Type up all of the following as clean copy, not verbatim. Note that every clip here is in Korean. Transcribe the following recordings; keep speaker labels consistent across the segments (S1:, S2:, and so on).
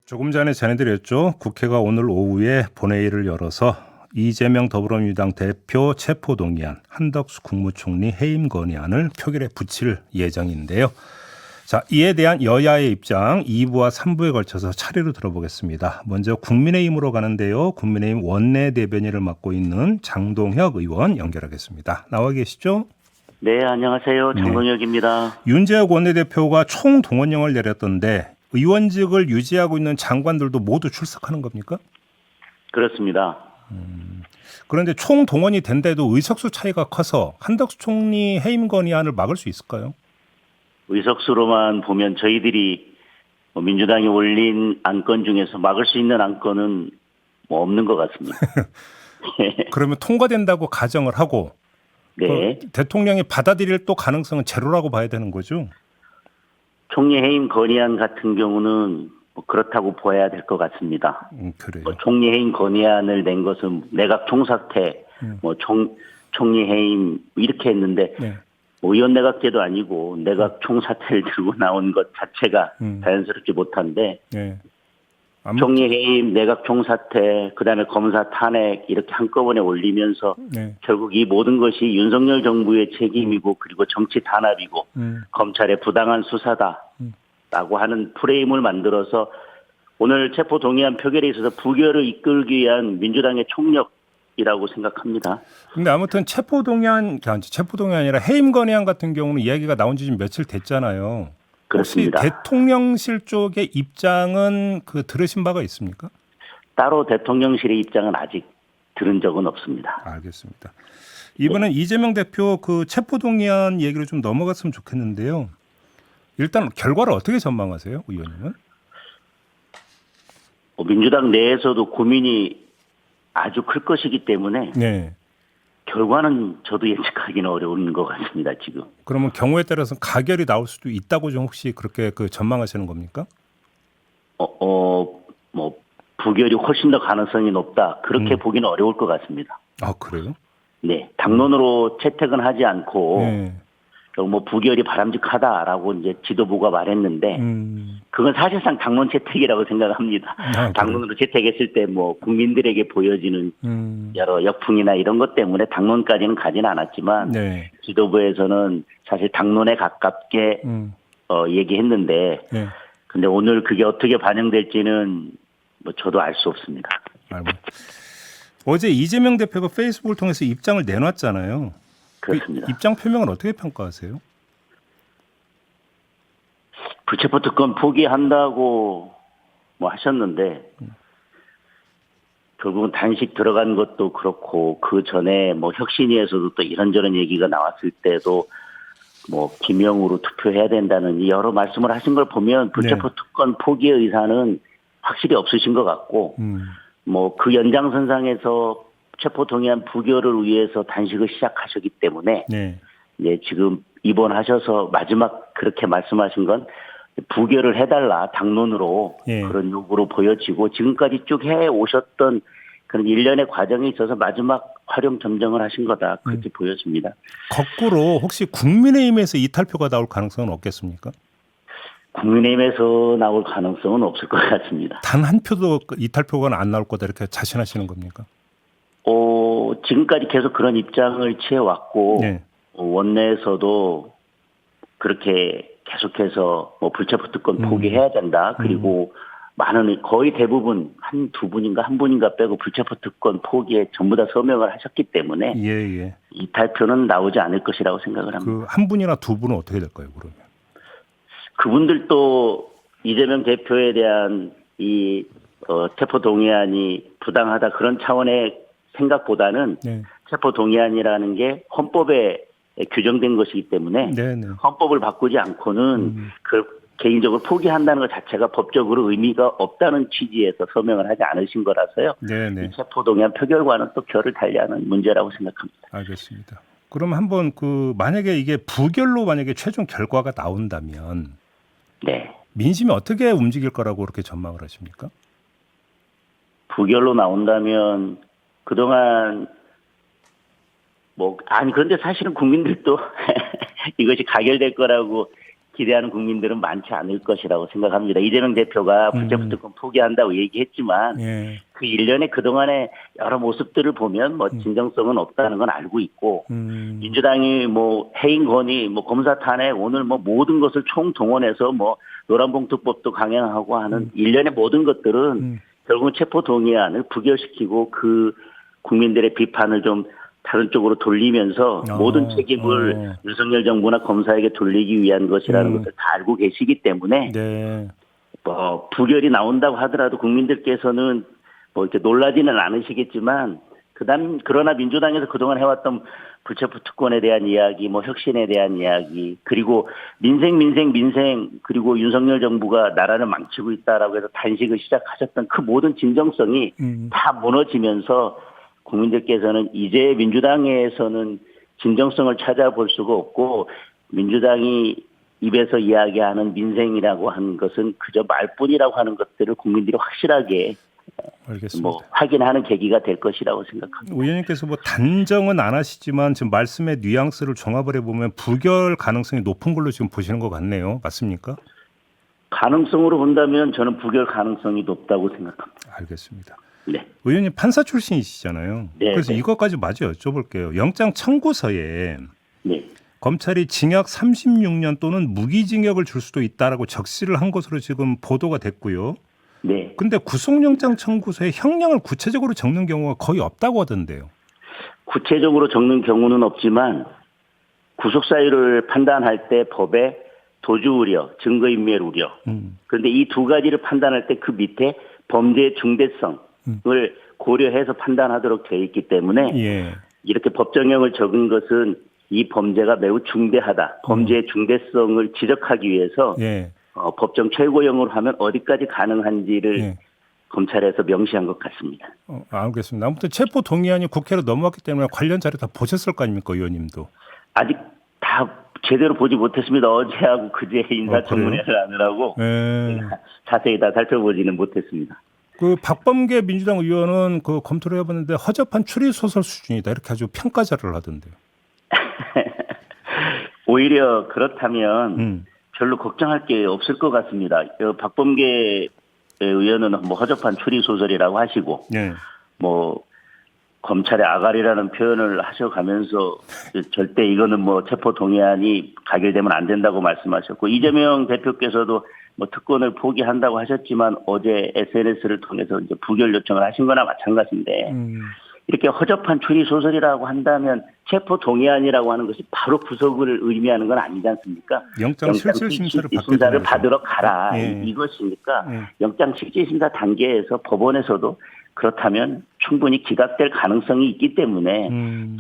S1: 조금 전에 전해드렸죠. 국회가 오늘 오후에 본회의를 열어서 이재명 더불어민주당 대표 체포동의안, 한덕수 국무총리 해임 건의안을 표결에 붙일 예정인데요. 자, 이에 대한 여야의 입장 2부와 3부에 걸쳐서 차례로 들어보겠습니다. 먼저 국민의힘으로 가는데요. 국민의힘 원내대변인을 맡고 있는 장동혁 의원 연결하겠습니다. 나와 계시죠?
S2: 네, 안녕하세요. 장동혁입니다.
S1: 네. 윤재혁 원내대표가 총동원령을 내렸던데 의원직을 유지하고 있는 장관들도 모두 출석하는 겁니까?
S2: 그렇습니다.
S1: 그런데 총동원이 된데도 의석수 차이가 커서 한덕수 총리 해임 건의안을 막을 수 있을까요?
S2: 의석수로만 보면 저희들이 민주당이 올린 안건 중에서 막을 수 있는 안건은 없는 것 같습니다.
S1: 그러면 통과된다고 가정을 하고
S2: 네.
S1: 대통령이 받아들일 또 가능성은 제로라고 봐야 되는 거죠?
S2: 총리 해임 건의안 같은 경우는 그렇다고 보아야 될 것 같습니다.
S1: 그래요.
S2: 총리 해임 건의안을 낸 것은 내각 총사퇴, 총리 해임 이렇게 했는데
S1: 네.
S2: 의원 내각제도 아니고 내각 총사퇴를 들고 나온 것 자체가 자연스럽지 못한데
S1: 네.
S2: 총리 해임, 내각 총사퇴, 그다음에 검사 탄핵 이렇게 한꺼번에 올리면서
S1: 네.
S2: 결국 이 모든 것이 윤석열 정부의 책임이고 그리고 정치 탄압이고 검찰의 부당한 수사다라고 하는 프레임을 만들어서 오늘 체포동의안 표결에 있어서 부결을 이끌기 위한 민주당의 총력이라고 생각합니다.
S1: 근데 아무튼 체포동의안이 아니라 해임 건의안 같은 경우는 이야기가 나온 지 좀 며칠 됐잖아요.
S2: 그렇습니다.
S1: 혹시 대통령실 쪽의 입장은 들으신 바가 있습니까?
S2: 따로 대통령실의 입장은 아직 들은 적은 없습니다.
S1: 알겠습니다. 이번엔 이재명 대표 체포동의안 얘기를 좀 넘어갔으면 좋겠는데요. 일단 결과를 어떻게 전망하세요, 의원님은?
S2: 민주당 내에서도 고민이 아주 클 것이기 때문에
S1: 네.
S2: 결과는 저도 예측하기는 어려운 것 같습니다, 지금.
S1: 그러면 경우에 따라서 가결이 나올 수도 있다고 좀 혹시 그렇게 전망하시는 겁니까?
S2: 부결이 훨씬 더 가능성이 높다. 그렇게 보기는 어려울 것 같습니다.
S1: 아, 그래요?
S2: 네. 당론으로 채택은 하지 않고,
S1: 네.
S2: 부결이 바람직하다라고 이제 지도부가 말했는데, 그건 사실상 당론 채택이라고 생각합니다. 당론으로 채택했을 때 국민들에게 보여지는 여러 역풍이나 이런 것 때문에 당론까지는 가지는 않았지만,
S1: 네.
S2: 지도부에서는 사실 당론에 가깝게 얘기했는데,
S1: 네.
S2: 근데 오늘 그게 어떻게 반영될지는 저도 알 수 없습니다.
S1: 어제 이재명 대표가 페이스북을 통해서 입장을 내놨잖아요.
S2: 그렇습니다.
S1: 입장 표명을 어떻게 평가하세요?
S2: 불체포 특권 포기한다고 하셨는데 결국은 단식 들어간 것도 그렇고 그 전에 혁신위에서도 또 이런저런 얘기가 나왔을 때도 기명으로 투표해야 된다는 여러 말씀을 하신 걸 보면 불체포 특권 포기의 의사는 확실히 없으신 것 같고 그 연장선상에서 체포동의안 부결을 위해서 단식을 시작하셨기 때문에 이제 지금 입원하셔서 마지막 그렇게 말씀하신 건 부결을 해달라 당론으로 그런 요구로 보여지고 지금까지 쭉 해오셨던 그런 일련의 과정에 있어서 마지막 활용 점정을 하신 거다 그렇게 보여집니다.
S1: 거꾸로 혹시 국민의힘에서 이탈표가 나올 가능성은 없겠습니까?
S2: 국민의힘에서 나올 가능성은 없을 것 같습니다.
S1: 단 한 표도 이탈표가 안 나올 거다 이렇게 자신하시는 겁니까?
S2: 지금까지 계속 그런 입장을 취해왔고 원내에서도 그렇게 계속해서 불체포 특권 포기해야 된다. 그리고 거의 대부분 두 분인가 한 분인가 빼고 불체포 특권 포기에 전부 다 서명을 하셨기 때문에 이탈표는 나오지 않을 것이라고 생각을 합니다.
S1: 한 분이나 두 분은 어떻게 될까요, 그러면?
S2: 그분들도 이재명 대표에 대한 이 체포동의안이 부당하다 그런 차원의 생각보다는 체포동의안이라는 게 헌법에 규정된 것이기 때문에 헌법을 바꾸지 않고는 그 개인적으로 포기한다는 것 자체가 법적으로 의미가 없다는 취지에서 서명을 하지 않으신 거라서요. 이 체포동의안 표결과는 또 결을 달리하는 문제라고 생각합니다.
S1: 알겠습니다. 그럼 한번 만약에 이게 부결로 만약에 최종 결과가 나온다면 민심이 어떻게 움직일 거라고 그렇게 전망을 하십니까?
S2: 부결로 나온다면 그동안 그런데 사실은 국민들도 이것이 가결될 거라고 기대하는 국민들은 많지 않을 것이라고 생각합니다. 이재명 대표가 불체포 특권 포기한다고 얘기했지만
S1: 예.
S2: 그 일련의 그동안의 여러 모습들을 보면 뭐 진정성은 없다는 건 알고 있고 민주당이 뭐 해임 건의, 뭐 검사 탄핵, 오늘 뭐 모든 것을 총동원해서 뭐 노란봉투법도 강행하고 하는 일련의 모든 것들은 결국은 체포동의안을 부결시키고 그 국민들의 비판을 좀 다른 쪽으로 돌리면서 모든 책임을 윤석열 정부나 검사에게 돌리기 위한 것이라는 것을 다 알고 계시기 때문에
S1: 네.
S2: 부결이 나온다고 하더라도 국민들께서는 뭐 이렇게 놀라지는 않으시겠지만 그러나 민주당에서 그동안 해왔던 불체포 특권에 대한 이야기, 뭐 혁신에 대한 이야기, 그리고 민생 그리고 윤석열 정부가 나라를 망치고 있다라고 해서 단식을 시작하셨던 그 모든 진정성이 다 무너지면서 국민들께서는 이제 민주당에서는 진정성을 찾아볼 수가 없고 민주당이 입에서 이야기하는 민생이라고 하는 것은 그저 말뿐이라고 하는 것들을 국민들이 확실하게
S1: 알겠습니다.
S2: 뭐 확인하는 계기가 될 것이라고 생각합니다.
S1: 의원님께서 뭐 단정은 안 하시지만 지금 말씀의 뉘앙스를 종합을 해보면 부결 가능성이 높은 걸로 지금 보시는 것 같네요. 맞습니까?
S2: 가능성으로 본다면 저는 부결 가능성이 높다고 생각합니다.
S1: 알겠습니다.
S2: 네.
S1: 의원님 판사 출신이시잖아요.
S2: 네,
S1: 그래서
S2: 네.
S1: 이것까지 마저 여쭤볼게요. 영장 청구서에
S2: 네.
S1: 검찰이 징역 36년 또는 무기징역을 줄 수도 있다라고 적시를 한 것으로 지금 보도가 됐고요.
S2: 네.
S1: 근데 구속영장 청구서에 형량을 구체적으로 적는 경우가 거의 없다고 하던데요.
S2: 구체적으로 적는 경우는 없지만 구속 사유를 판단할 때 법에 도주 우려, 증거인멸 우려. 그런데 이 두 가지를 판단할 때 그 밑에 범죄의 중대성을 고려해서 판단하도록 되어 있기 때문에
S1: 예.
S2: 이렇게 법정형을 적은 것은 이 범죄가 매우 중대하다. 범죄의 중대성을 지적하기 위해서
S1: 예.
S2: 법정 최고형으로 하면 어디까지 가능한지를
S1: 예.
S2: 검찰에서 명시한 것 같습니다.
S1: 알겠습니다. 아무튼 체포 동의안이 국회로 넘어왔기 때문에 관련 자료 다 보셨을 거 아닙니까, 의원님도?
S2: 아직 다 제대로 보지 못했습니다. 어제하고 그제 인사청문회를 하느라고 자세히 다 살펴보지는 못했습니다.
S1: 그 박범계 민주당 의원은 그 검토를 해봤는데 허접한 추리 소설 수준이다 이렇게 아주 평가자를 하던데요.
S2: 오히려 그렇다면 별로 걱정할 게 없을 것 같습니다. 박범계 의원은 뭐 허접한 추리 소설이라고 하시고,
S1: 네.
S2: 뭐 검찰의 아가리라는 표현을 하셔가면서 절대 이거는 뭐 체포 동의안이 가결되면 안 된다고 말씀하셨고 이재명 대표께서도 뭐 특권을 포기한다고 하셨지만 어제 SNS를 통해서 이제 부결 요청을 하신 거나 마찬가지인데 이렇게 허접한 추리 소설이라고 한다면 체포 동의안이라고 하는 것이 바로 구속을 의미하는 건 아니지 않습니까?
S1: 영장 실질 심사를
S2: 받으러 가라
S1: 예.
S2: 이것이니까 영장 실질 심사 단계에서 법원에서도 그렇다면 충분히 기각될 가능성이 있기 때문에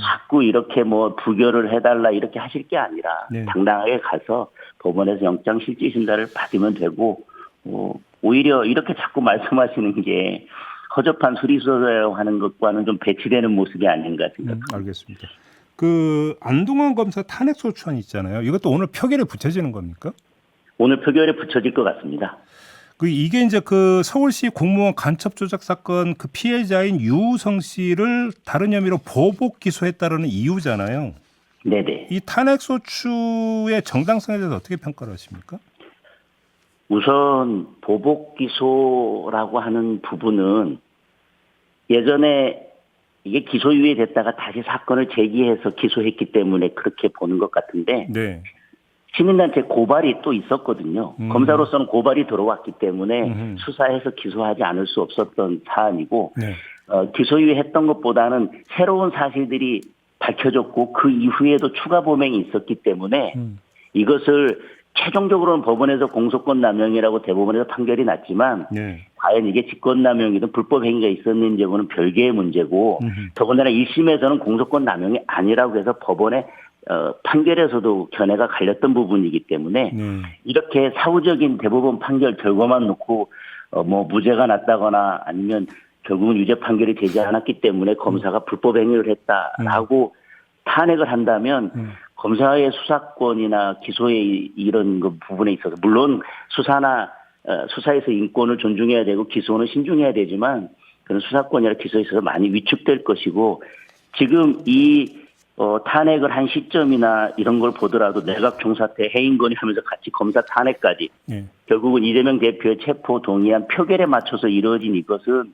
S2: 자꾸 이렇게 뭐 부결을 해달라 이렇게 하실 게 아니라 당당하게 가서 법원에서 영장 실질 심사를 받으면 되고 오히려 이렇게 자꾸 말씀하시는 게 허접한 수리소설이라고 하는 것과는 좀 배치되는 모습이 아닌가 생각합니다.
S1: 알겠습니다. 그 안동환 검사 탄핵소추안 있잖아요. 이것도 오늘 표결에 붙여지는 겁니까?
S2: 오늘 표결에 붙여질 것 같습니다.
S1: 이게 이제 그 서울시 공무원 간첩 조작 사건 그 피해자인 유우성 씨를 다른 혐의로 보복 기소했다는 이유잖아요.
S2: 네네.
S1: 이 탄핵소추의 정당성에 대해서 어떻게 평가를 하십니까?
S2: 우선 보복 기소라고 하는 부분은 예전에 이게 기소유예 됐다가 다시 사건을 제기해서 기소했기 때문에 그렇게 보는 것 같은데
S1: 네.
S2: 시민단체 고발이 또 있었거든요. 검사로서는 고발이 들어왔기 때문에 수사해서 기소하지 않을 수 없었던 사안이고
S1: 네.
S2: 기소유예 했던 것보다는 새로운 사실들이 밝혀졌고 그 이후에도 추가 범행이 있었기 때문에 이것을 최종적으로는 법원에서 공소권 남용이라고 대법원에서 판결이 났지만 과연 이게 직권남용이든 불법 행위가 있었는지 여부는 별개의 문제고 더군다나 1심에서는 공소권 남용이 아니라고 해서 법원의 판결에서도 견해가 갈렸던 부분이기 때문에 이렇게 사후적인 대법원 판결 결과만 놓고 뭐 무죄가 났다거나 아니면 결국은 유죄 판결이 되지 않았기 때문에 검사가 불법 행위를 했다라고 탄핵을 한다면 검사의 수사권이나 기소의 이런 그 부분에 있어서 물론 수사에서 인권을 존중해야 되고 기소는 신중해야 되지만 그런 수사권이나 기소에 있어서 많이 위축될 것이고 지금 이 탄핵을 한 시점이나 이런 걸 보더라도 내각 총사퇴 해임 건의하면서 같이 검사 탄핵까지
S1: 예.
S2: 결국은 이재명 대표의 체포 동의안 표결에 맞춰서 이루어진 이것은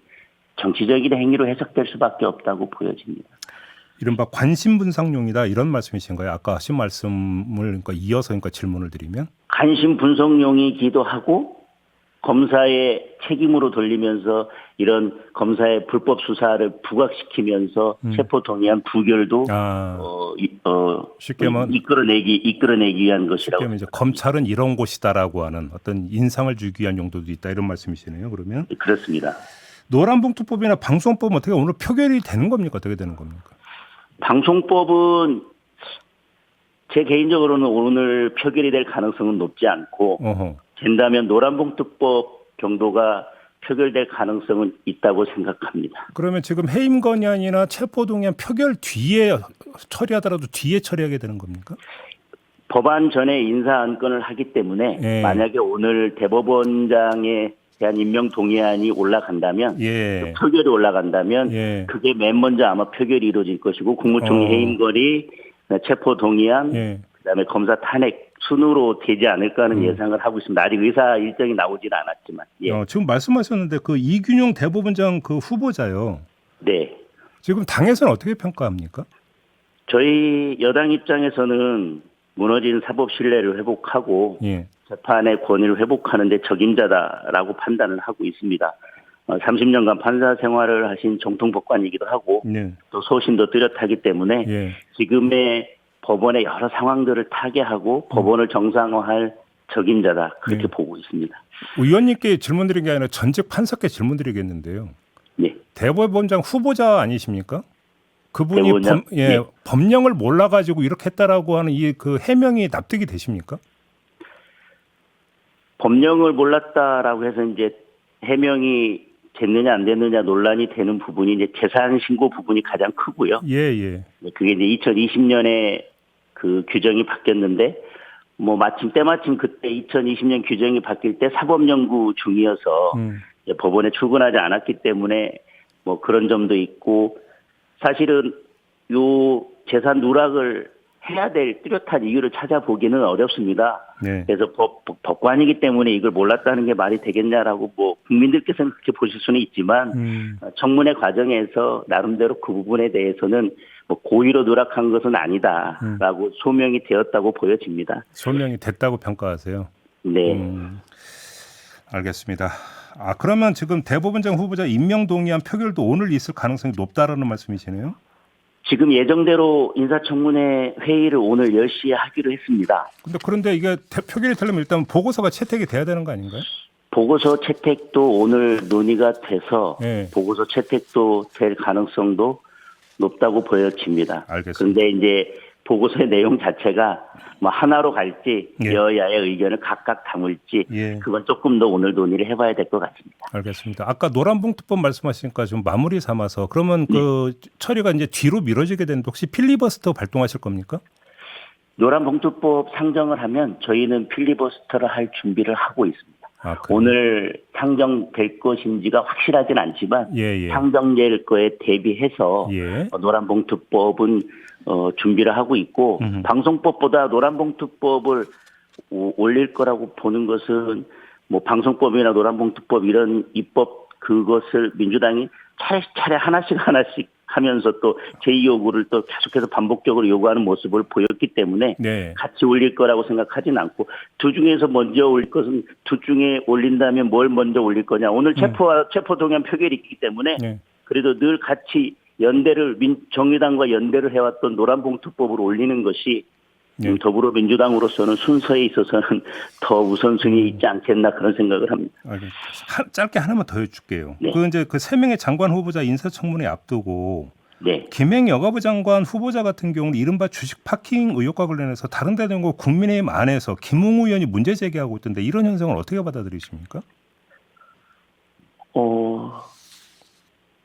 S2: 정치적인 행위로 해석될 수밖에 없다고 보여집니다.
S1: 이른바 관심 분석용이다 이런 말씀이신가요? 아까 하신 말씀을 그러니까 이어서 그러니까 질문을 드리면
S2: 관심 분석용이기도 하고 검사의 책임으로 돌리면서 이런 검사의 불법 수사를 부각시키면서 체포 동의안 부결도
S1: 쉽게 말하면
S2: 이끌어내기 위한 것이라고.
S1: 쉽게 말하면 이제 검찰은 이런 곳이다라고 하는 어떤 인상을 주기 위한 용도도 있다 이런 말씀이시네요. 그러면
S2: 그렇습니다.
S1: 노란봉투법이나 방송법은 어떻게 오늘 표결이 되는 겁니까? 어떻게 되는 겁니까?
S2: 방송법은 제 개인적으로는 오늘 표결이 될 가능성은 높지 않고 된다면 노란봉투법 정도가 표결될 가능성은 있다고 생각합니다.
S1: 그러면 지금 해임 건의안이나 체포동의안 표결 뒤에 처리하더라도 뒤에 처리하게 되는 겁니까?
S2: 법안 전에 인사 안건을 하기 때문에
S1: 예.
S2: 만약에 오늘 대법원장에 대한 임명 동의안이 올라간다면 표결이 올라간다면 그게 맨 먼저 아마 표결이 이루어질 것이고 국무총리 해임 건의, 체포 동의안, 그다음에 검사 탄핵 순으로 되지 않을까 하는 예상을 하고 있습니다. 아직 의사 일정이 나오지는 않았지만.
S1: 지금 말씀하셨는데 그 이균용 대법원장 그 후보자요.
S2: 네.
S1: 지금 당에서는 어떻게 평가합니까?
S2: 저희 여당 입장에서는 무너진 사법 신뢰를 회복하고 재판의 권위를 회복하는 데 적임자다라고 판단을 하고 있습니다. 30년간 판사 생활을 하신 정통 법관이기도 하고 또 소신도 뚜렷하기 때문에 지금의 법원의 여러 상황들을 타개하고 법원을 정상화할 적임자다 그렇게 보고 있습니다.
S1: 의원님께 질문드린 게 아니라 전직 판사께 질문드리겠는데요. 대법원장 후보자 아니십니까? 그분이 법령을 몰라가지고 이렇게 했다라고 하는 이 그 해명이 납득이 되십니까?
S2: 법령을 몰랐다라고 해서 이제 해명이 됐느냐 안 됐느냐 논란이 되는 부분이 이제 재산 신고 부분이 가장 크고요. 그게 이제 2020년에 그 규정이 바뀌었는데 때마침 그때 2020년 규정이 바뀔 때 사법연구 중이어서 법원에 출근하지 않았기 때문에 그런 점도 있고 사실은 요 재산 누락을 해야 될 뚜렷한 이유를 찾아보기는 어렵습니다. 그래서 법관이기 때문에 이걸 몰랐다는 게 말이 되겠냐라고 국민들께서는 그렇게 보실 수는 있지만 청문회 과정에서 나름대로 그 부분에 대해서는 고의로 누락한 것은 아니다라고 소명이 되었다고 보여집니다.
S1: 소명이 됐다고 평가하세요?
S2: 네.
S1: 알겠습니다. 그러면 지금 대법원장 후보자 임명 동의안 표결도 오늘 있을 가능성이 높다라는 말씀이시네요?
S2: 지금 예정대로 인사청문회 회의를 오늘 10시에 하기로 했습니다.
S1: 그런데 이게 표결이 되려면 일단 보고서가 채택이 돼야 되는 거 아닌가요?
S2: 보고서 채택도 오늘 논의가 돼서 보고서 채택도 될 가능성도 높다고 보여집니다.
S1: 알겠습니다.
S2: 그런데 이제 보고서의 내용 자체가 하나로 갈지 여야의 의견을 각각 담을지 그건 조금 더 오늘 논의를 해봐야 될 것 같습니다.
S1: 알겠습니다. 아까 노란봉투법 말씀하시니까 좀 마무리 삼아서 그러면 그 처리가 이제 뒤로 미뤄지게 되는데 혹시 필리버스터 발동하실 겁니까?
S2: 노란봉투법 상정을 하면 저희는 필리버스터를 할 준비를 하고 있습니다. 오늘 상정될 것인지가 확실하진 않지만 상정될 거에 대비해서 노란봉투법은 준비를 하고 있고 방송법보다 노란봉투법을 올릴 거라고 보는 것은 방송법이나 노란봉투법 이런 입법 그것을 민주당이 차례 하나씩 하면서 또 제2요구를 또 계속해서 반복적으로 요구하는 모습을 보였기 때문에 같이 올릴 거라고 생각하진 않고 두 중에서 먼저 올릴 것은 둘 중에 올린다면 뭘 먼저 올릴 거냐. 오늘 체포 동의안 표결이 있기 때문에 그래도 늘 같이 정의당과 연대를 해왔던 노란봉투법을 올리는 것이 더불어민주당으로서는 순서에 있어서는 더 우선순위 있지 않겠나 그런 생각을 합니다.
S1: 짧게 하나만 더 여쭐게요. 그 세 명의 장관 후보자 인사청문회 앞두고 김행 여가부 장관 후보자 같은 경우는 이른바 주식 파킹 의혹과 관련해서 다른 데는 국민의힘 안에서 김웅 의원이 문제 제기하고 있던데 이런 현상을 어떻게 받아들이십니까?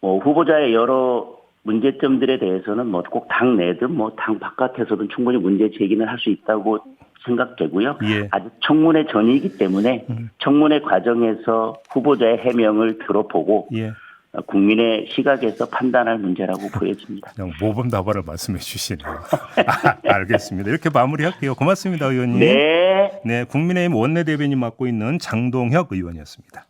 S2: 후보자의 여러 문제점들에 대해서는 꼭 당 내든 당 바깥에서든 충분히 문제 제기는 할 수 있다고 생각되고요. 아직 청문회 전이기 때문에 청문회 과정에서 후보자의 해명을 들어보고 국민의 시각에서 판단할 문제라고 보여집니다.
S1: 그냥 모범답안을 말씀해 주시네요. 알겠습니다. 이렇게 마무리할게요. 고맙습니다, 의원님.
S2: 네.
S1: 네, 국민의힘 원내대변인 맡고 있는 장동혁 의원이었습니다.